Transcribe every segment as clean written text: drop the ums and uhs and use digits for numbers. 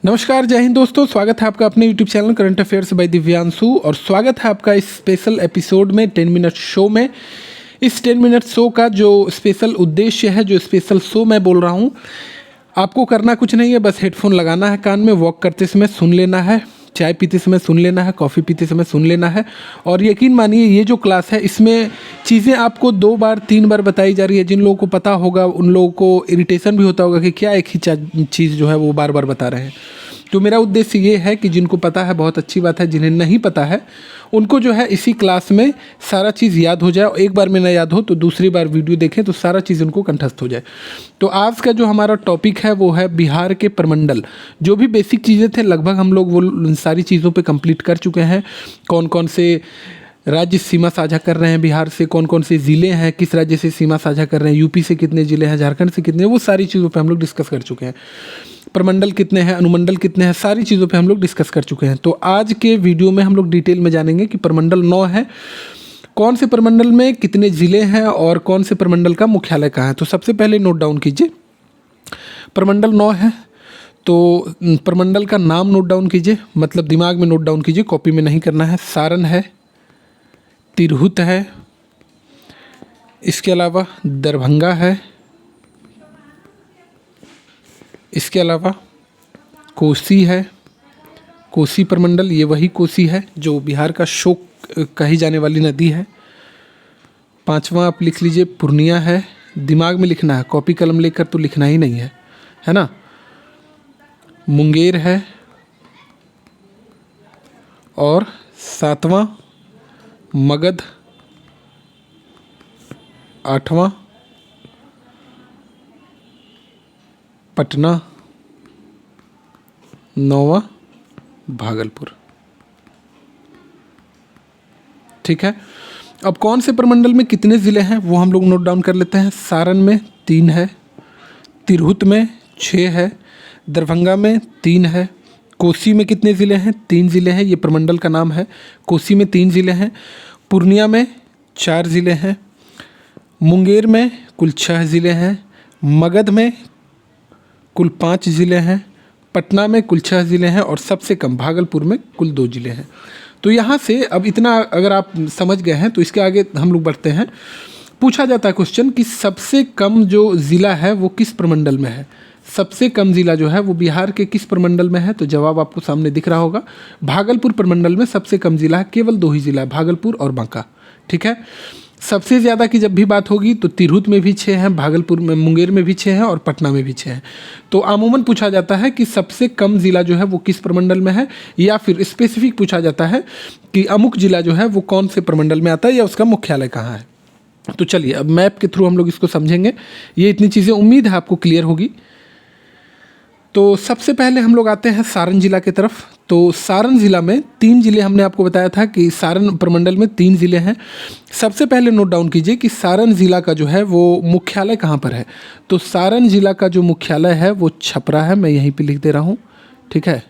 नमस्कार, जय हिंद दोस्तों। स्वागत है आपका अपने YouTube channel current affairs by Divyanshu और स्वागत है आपका इस स्पेशल एपिसोड में 10 मिनट शो में। इस 10 मिनट शो का जो स्पेशल उद्देश्य है, जो स्पेशल शो मैं बोल रहा हूँ, आपको करना कुछ नहीं है, बस हेडफोन लगाना है कान में, वॉक करते समय सुन लेना है, चाय पीते समय सुन लेना है, कॉफ़ी पीते समय सुन लेना है। और यकीन मानिए ये जो क्लास है इसमें चीज़ें आपको 2 बार 3 बार बताई जा रही है। जिन लोगों को पता होगा उन लोगों को इरिटेशन भी होता होगा कि क्या एक ही चीज़ जो है वो बार बार बता रहे हैं। तो मेरा उद्देश्य ये है कि जिनको पता है बहुत अच्छी बात है, जिन्हें नहीं पता है उनको जो है इसी क्लास में सारा चीज़ याद हो जाए। एक बार में ना याद हो तो दूसरी बार वीडियो देखें तो सारा चीज़ उनको कंठस्थ हो जाए। तो आज का जो हमारा टॉपिक है वो है बिहार के प्रमंडल। जो भी बेसिक चीज़ें थे लगभग हम लोग वो सारी चीज़ों पे कंप्लीट कर चुके हैं। कौन कौन से राज्य सीमा साझा कर रहे हैं बिहार से, कौन कौन से ज़िले हैं, किस राज्य से सीमा साझा कर रहे हैं, यूपी से कितने ज़िले हैं, झारखंड से कितने, वो सारी चीज़ों पे हम लोग डिस्कस कर चुके हैं। प्रमंडल कितने हैं, अनुमंडल कितने हैं, सारी चीज़ों पे हम लोग डिस्कस कर चुके हैं। तो आज के वीडियो में हम लोग डिटेल में जानेंगे कि प्रमंडल 9 है, कौन से प्रमंडल में कितने ज़िले हैं और कौन से प्रमंडल का मुख्यालय कहाँ है। तो सबसे पहले नोट डाउन कीजिए, प्रमंडल 9 है तो प्रमंडल का नाम नोट डाउन कीजिए, मतलब दिमाग में नोट डाउन कीजिए, कॉपी में नहीं करना है। सारण है, तिरहुत है, इसके अलावा दरभंगा है, इसके अलावा कोसी है। कोसी प्रमंडल, ये वही कोसी है जो बिहार का शोक कही जाने वाली नदी है। 5वां आप लिख लीजिए पूर्णिया है, दिमाग में लिखना है, कॉपी कलम लेकर तो लिखना ही नहीं है ना। मुंगेर है और 7वां मगध, 8वां पटना, 9वां भागलपुर। ठीक है, अब कौन से प्रमंडल में कितने ज़िले हैं वो हम लोग नोट डाउन कर लेते हैं। सारण में 3 है, तिरहुत में 6 है, दरभंगा में 3 है, कोसी में कितने ज़िले हैं, 3 ज़िले हैं, ये प्रमंडल का नाम है। कोसी में 3 ज़िले हैं, पूर्णिया में 4 ज़िले हैं, मुंगेर में कुल 6 ज़िले हैं, मगध में कुल 5 ज़िले हैं, पटना में कुल 6 ज़िले हैं और सबसे कम भागलपुर में कुल 2 ज़िले हैं। तो यहाँ से अब इतना अगर आप समझ गए हैं तो इसके आगे हम लोग बढ़ते हैं। पूछा जाता है क्वेश्चन कि सबसे कम जो ज़िला है वो किस प्रमंडल में है। सबसे कम ज़िला जो है वो बिहार के किस प्रमंडल में है, तो जवाब आपको सामने दिख रहा होगा। भागलपुर प्रमंडल में सबसे कम ज़िला है, केवल 2 ही ज़िला है, भागलपुर और बांका। ठीक है, सबसे ज़्यादा की जब भी बात होगी तो तिरहुत में भी 6 हैं, भागलपुर में, मुंगेर में भी 6 हैं और पटना में भी 6 हैं। तो अमूमन पूछा जाता है कि सबसे कम ज़िला जो है वो किस प्रमंडल में है, या फिर स्पेसिफिक पूछा जाता है कि अमुक ज़िला जो है वो कौन से प्रमंडल में आता है या उसका मुख्यालय कहाँ है। तो चलिए अब मैप के थ्रू हम लोग इसको समझेंगे। ये इतनी चीज़ें उम्मीद है आपको क्लियर होगी। तो सबसे पहले हम लोग आते हैं सारण जिला की तरफ। तो सारण जिला में 3 ज़िले हमने आपको बताया था कि सारण प्रमंडल में 3 ज़िले हैं। सबसे पहले नोट डाउन कीजिए कि सारण जिला का जो है वो मुख्यालय कहाँ पर है। तो सारण जिला का जो मुख्यालय है वो छपरा है, मैं यहीं पे लिख दे रहा हूँ। ठीक है,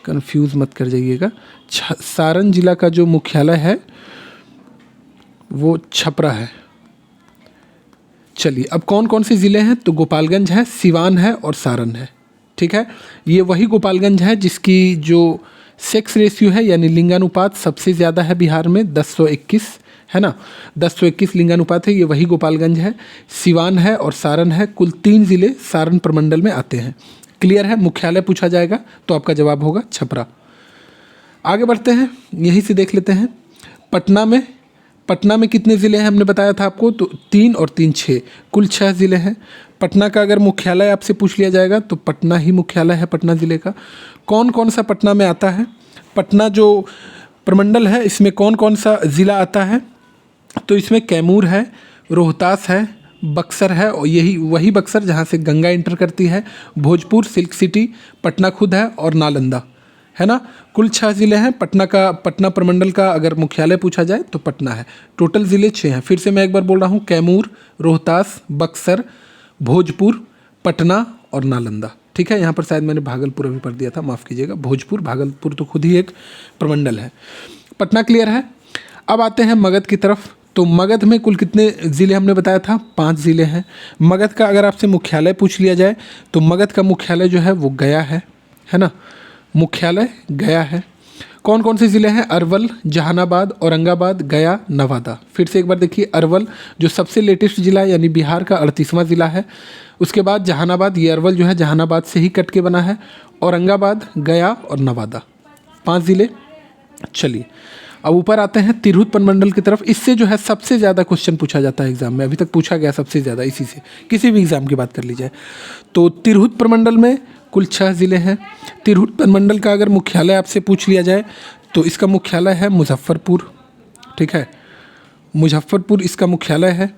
कंफ्यूज मत कर जाइएगा। सारण जिला का जो मुख्यालय है वो छपरा है। चलिए अब कौन कौन से ज़िले हैं, तो गोपालगंज है, सिवान है और सारण है। ठीक है, ये वही गोपालगंज है जिसकी जो सेक्स रेशियो है यानी लिंगानुपात सबसे ज़्यादा है बिहार में, 1021 है ना, 1021 लिंगानुपात है। ये वही गोपालगंज है, सिवान है और सारण है। कुल 3 ज़िले सारण प्रमंडल में आते हैं। क्लियर है, मुख्यालय पूछा जाएगा तो आपका जवाब होगा छपरा। आगे बढ़ते हैं, यहीं से देख लेते हैं। पटना में कितने ज़िले हैं हमने बताया था आपको, तो 3 और 3 6, कुल 6 ज़िले हैं। पटना का अगर मुख्यालय आपसे पूछ लिया जाएगा तो पटना ही मुख्यालय है पटना ज़िले का। कौन कौन सा पटना में आता है, पटना जो प्रमंडल है इसमें कौन कौन सा ज़िला आता है, तो इसमें कैमूर है, रोहतास है, बक्सर है और यही वही बक्सर जहाँ से गंगा इंटर करती है, भोजपुर, सिल्क सिटी, पटना खुद है और नालंदा है ना। कुल 6 ज़िले हैं। पटना प्रमंडल का अगर मुख्यालय पूछा जाए तो पटना है। टोटल ज़िले 6 हैं। फिर से मैं एक बार बोल रहा हूँ, कैमूर, रोहतास, बक्सर, भोजपुर, पटना और नालंदा। ठीक है, यहाँ पर शायद मैंने भागलपुर अभी पढ़ दिया था, माफ़ कीजिएगा। भोजपुर, भागलपुर तो खुद ही एक प्रमंडल है। पटना क्लियर है। अब आते हैं मगध की तरफ। तो मगध में कुल कितने ज़िले हमने बताया था, 5 ज़िले हैं। मगध का अगर आपसे मुख्यालय पूछ लिया जाए तो मगध का मुख्यालय जो है वो गया है। है ना। मुख्यालय गया है। कौन कौन से ज़िले हैं? अरवल, जहानाबाद, औरंगाबाद, गया, नवादा। फिर से एक बार देखिए, अरवल जो सबसे लेटेस्ट ज़िला है यानी बिहार का 38वां ज़िला है। उसके बाद जहानाबाद, ये अरवल जो है जहानाबाद से ही कट के बना है। औरंगाबाद, गया और नवादा, 5 ज़िले। चलिए अब ऊपर आते हैं तिरहुत प्रमंडल की तरफ। इससे जो है सबसे ज़्यादा क्वेश्चन पूछा जाता है एग्जाम में, अभी तक पूछा गया सबसे ज़्यादा इसी से, किसी भी एग्जाम की बात कर ली जाए तो। तिरहुत प्रमंडल में कुल 6 ज़िले हैं। तिरहुत प्रमंडल का अगर मुख्यालय आपसे पूछ लिया जाए तो इसका मुख्यालय है मुजफ्फरपुर, ठीक है, मुजफ्फरपुर इसका मुख्यालय है।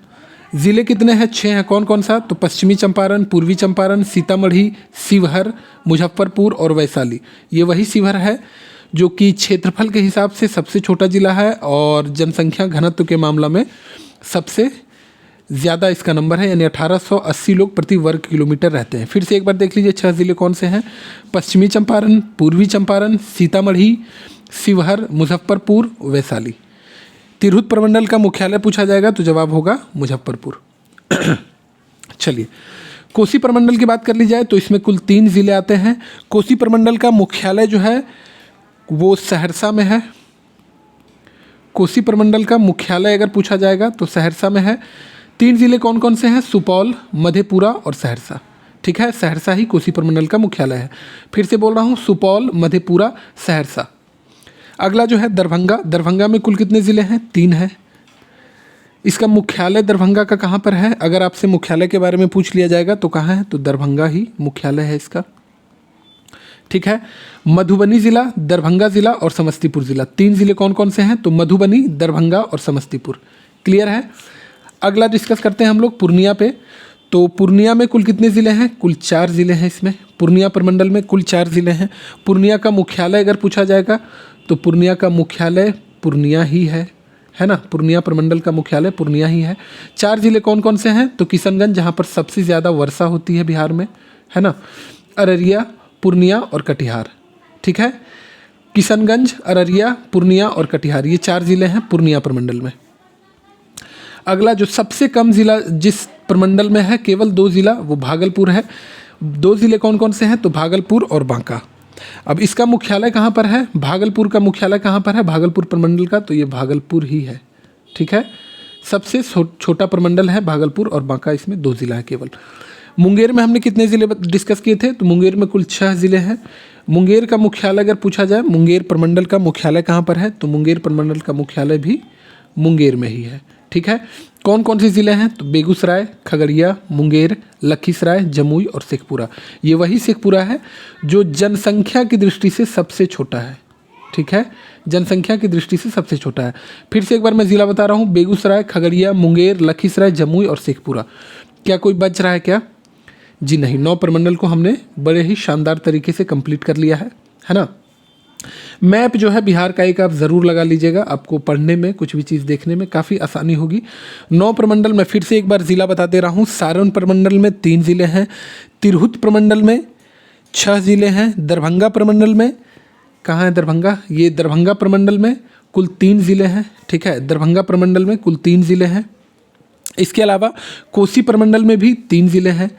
ज़िले कितने हैं? 6 हैं। कौन कौन सा? तो पश्चिमी चंपारण, पूर्वी चंपारण, सीतामढ़ी, शिवहर, मुजफ्फरपुर और वैशाली। ये वही शिवहर है जो कि क्षेत्रफल के हिसाब से सबसे छोटा ज़िला है और जनसंख्या घनत्व के मामला में सबसे ज़्यादा इसका नंबर है, यानी 1880 लोग प्रति वर्ग किलोमीटर रहते हैं। फिर से एक बार देख लीजिए 6 ज़िले कौन से हैं? पश्चिमी चंपारण, पूर्वी चंपारण, सीतामढ़ी, शिवहर, मुजफ्फरपुर, वैशाली। तिरहुत प्रमंडल का मुख्यालय पूछा जाएगा तो जवाब होगा मुजफ्फरपुर। चलिए कोसी प्रमंडल की बात कर ली जाए तो इसमें कुल 3 ज़िले आते हैं। कोसी प्रमंडल का मुख्यालय जो है वो सहरसा में है। कोसी प्रमंडल का मुख्यालय अगर पूछा जाएगा तो सहरसा में है। 3 ज़िले कौन कौन से हैं? सुपौल, मधेपुरा और सहरसा, ठीक है। सहरसा ही कोसी प्रमंडल का मुख्यालय है। फिर से बोल रहा हूँ, सुपौल, मधेपुरा, सहरसा। अगला जो है दरभंगा। दरभंगा में कुल कितने ज़िले हैं? 3 हैं। इसका मुख्यालय दरभंगा का कहाँ पर है? अगर आपसे मुख्यालय के बारे में पूछ लिया जाएगा तो कहाँ है? तो दरभंगा ही मुख्यालय है इसका, ठीक है। मधुबनी ज़िला, दरभंगा ज़िला और समस्तीपुर ज़िला, 3 ज़िले कौन कौन से हैं? तो मधुबनी, दरभंगा और समस्तीपुर। क्लियर है। अगला डिस्कस करते हैं हम लोग पूर्णिया पे। तो पूर्णिया में कुल कितने ज़िले हैं? कुल 4 ज़िले हैं इसमें। पूर्णिया प्रमंडल में कुल 4 ज़िले हैं। पूर्णिया का मुख्यालय अगर पूछा जाएगा तो पूर्णिया का मुख्यालय पूर्णिया ही है ना। पूर्णिया प्रमंडल का मुख्यालय पूर्णिया ही है। 4 ज़िले कौन कौन से हैं? तो किशनगंज, जहाँ पर सबसे ज़्यादा वर्षा होती है बिहार में, है ना। अररिया, पूर्णिया और कटिहार, ठीक है। किशनगंज, अररिया, पूर्णिया और कटिहार, ये 4 ज़िले हैं पूर्णिया प्रमंडल में। अगला जो सबसे कम ज़िला जिस प्रमंडल में है, केवल 2 ज़िला, वो भागलपुर है। 2 ज़िले कौन कौन से हैं? तो भागलपुर और बांका। अब इसका मुख्यालय कहाँ पर है? भागलपुर का मुख्यालय कहाँ पर है भागलपुर प्रमंडल का? तो ये भागलपुर ही है, ठीक है। सबसे छोटा प्रमंडल है भागलपुर और बांका, इसमें 2 ज़िला है केवल। मुंगेर में हमने कितने ज़िले डिस्कस किए थे? तो मुंगेर में कुल 6 ज़िले हैं। मुंगेर का मुख्यालय अगर पूछा जाए, मुंगेर प्रमंडल का मुख्यालय कहाँ पर है? तो मुंगेर प्रमंडल का मुख्यालय भी मुंगेर में ही है, ठीक है। कौन कौन से ज़िले हैं? तो बेगूसराय, खगड़िया, मुंगेर, लखीसराय, जमुई और शेखपुरा। ये वही शेखपुरा है जो जनसंख्या की दृष्टि से सबसे छोटा है, ठीक है। जनसंख्या की दृष्टि से सबसे छोटा है। फिर से एक बार मैं ज़िला बता रहा हूँ, बेगूसराय, खगड़िया, मुंगेर, लखीसराय, जमुई और शेखपुरा। क्या कोई बच रहा है क्या? जी नहीं। 9 प्रमंडल को हमने बड़े ही शानदार तरीके से कंप्लीट कर लिया है ना। मैप जो है बिहार का एक आप ज़रूर लगा लीजिएगा, आपको पढ़ने में, कुछ भी चीज़ देखने में काफ़ी आसानी होगी। 9 प्रमंडल में फिर से एक बार ज़िला बता दे रहा हूँ। सारण प्रमंडल में 3 ज़िले हैं। तिरहुत प्रमंडल में 6 ज़िले हैं। दरभंगा प्रमंडल में, कहाँ है दरभंगा? ये दरभंगा प्रमंडल में कुल 3 ज़िले हैं, ठीक है। दरभंगा प्रमंडल में कुल 3 ज़िले हैं। इसके अलावा कोसी प्रमंडल में भी 3 ज़िले हैं।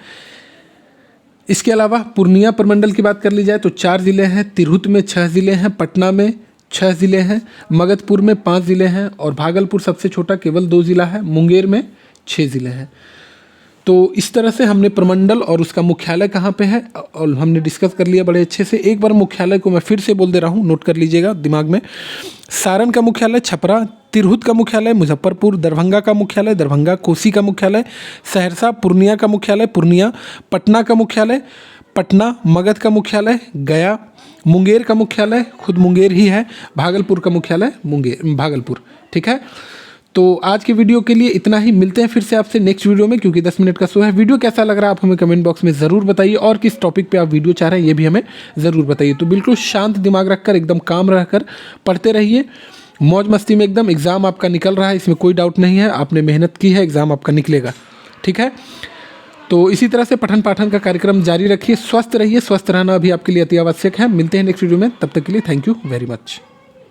इसके अलावा पूर्णिया प्रमंडल की बात कर ली जाए तो 4 ज़िले हैं। तिरहुत में 6 ज़िले हैं। पटना में 6 ज़िले हैं। मगधपुर में 5 ज़िले हैं और भागलपुर सबसे छोटा केवल 2 ज़िला है। मुंगेर में 6 ज़िले हैं। तो इस तरह से हमने प्रमंडल और उसका मुख्यालय कहाँ पे है और हमने डिस्कस कर लिया बड़े अच्छे से। एक बार मुख्यालय को मैं फिर से बोल दे रहा हूँ, नोट कर लीजिएगा दिमाग में। सारण का मुख्यालय छपरा, तिरहुत का मुख्यालय मुजफ्फरपुर, दरभंगा का मुख्यालय दरभंगा, कोसी का मुख्यालय सहरसा, पूर्णिया का मुख्यालय पूर्णिया, पटना का मुख्यालय पटना, मगध का मुख्यालय गया, मुंगेर का मुख्यालय खुद मुंगेर ही है, भागलपुर का मुख्यालय भागलपुर, ठीक है। तो आज के वीडियो के लिए इतना ही। मिलते हैं फिर से आपसे नेक्स्ट वीडियो में, क्योंकि 10 मिनट का शो है। वीडियो कैसा लग रहा है आप हमें कमेंट बॉक्स में ज़रूर बताइए और किस टॉपिक पे आप वीडियो चाह रहे हैं ये भी हमें ज़रूर बताइए। तो बिल्कुल शांत दिमाग रखकर, एकदम काम रहकर पढ़ते रहिए, मौज मस्ती में एकदम। एग्ज़ाम आपका निकल रहा है, इसमें कोई डाउट नहीं है। आपने मेहनत की है, एग्ज़ाम आपका निकलेगा, ठीक है। तो इसी तरह से पठन पाठन का कार्यक्रम जारी रखिए। स्वस्थ रहिए, स्वस्थ रहना अभी आपके लिए अति आवश्यक है। मिलते हैं नेक्स्ट वीडियो में, तब तक के लिए थैंक यू वेरी मच।